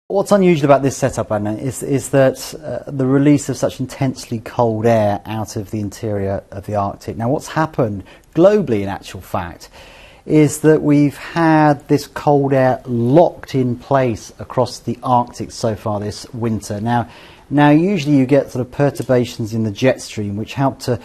What's unusual about this setup, Adnan, is that the release of such intensely cold air out of the interior of the Arctic. Now, what's happened globally, in actual fact, is that we've had this cold air locked in place across the Arctic so far this winter. Now usually you get sort of perturbations in the jet stream which help to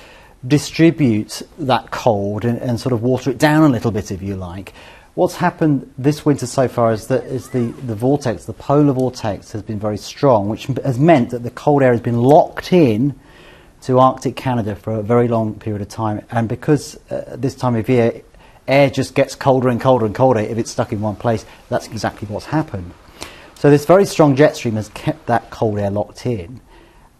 distribute that cold and sort of water it down a little bit, if you like. What's happened this winter so far is that the vortex, the polar vortex, has been very strong, which has meant that the cold air has been locked in to Arctic Canada for a very long period of time. And because this time of year, air just gets colder and colder and colder if it's stuck in one place, that's exactly what's happened. So this very strong jet stream has kept that cold air locked in.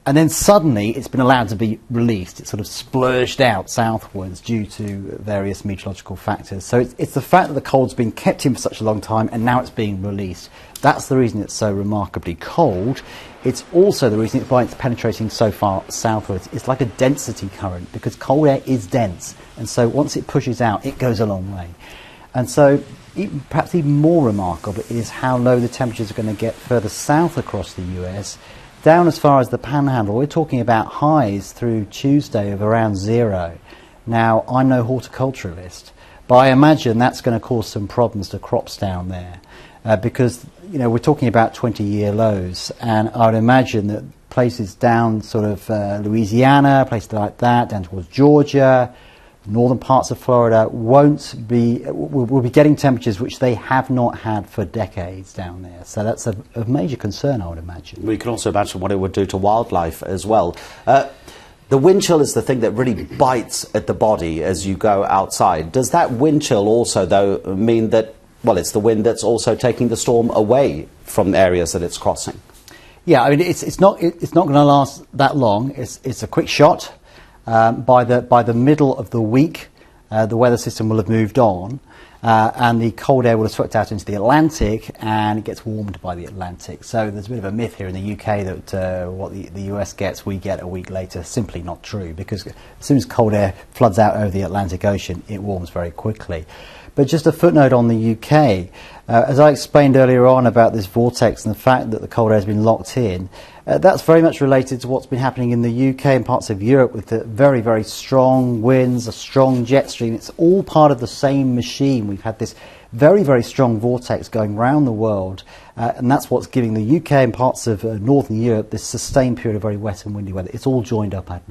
And then suddenly it's been allowed to be released. It's sort of splurged out southwards due to various meteorological factors. So it's the fact that the cold's been kept in for such a long time and now it's being released. That's the reason it's so remarkably cold. It's also the reason why it's penetrating so far southwards. It's like a density current because cold air is dense. And so once it pushes out, it goes a long way. And so perhaps even more remarkable is how low the temperatures are going to get further south across the US. Down as far as the Panhandle, we're talking about highs through Tuesday of around 0. Now, I'm no horticulturalist, but I imagine that's going to cause some problems to crops down there because, you know, we're talking about 20-year lows, and I would imagine that places down sort of Louisiana, places like that, down towards Georgia, northern parts of Florida will be getting temperatures which they have not had for decades down there. So that's a major concern, I would imagine. We can also imagine what it would do to wildlife as well. The wind chill is the thing that really bites at the body as you go outside. Does that wind chill also, though, mean that, well, it's the wind that's also taking the storm away from the areas that it's crossing? Yeah, I mean, it's not going to last that long. It's a quick shot. By the middle of the week, the weather system will have moved on, and the cold air will have swept out into the Atlantic, and it gets warmed by the Atlantic. So there's a bit of a myth here in the UK that what the US gets, we get a week later. Simply not true, because as soon as cold air floods out over the Atlantic Ocean, it warms very quickly. But just a footnote on the UK, as I explained earlier on about this vortex and the fact that the cold air has been locked in, that's very much related to what's been happening in the UK and parts of Europe with the very, very strong winds, a strong jet stream. It's all part of the same machine. We've had this very, very strong vortex going around the world, and that's what's giving the UK and parts of northern Europe this sustained period of very wet and windy weather. It's all joined up, Adnan.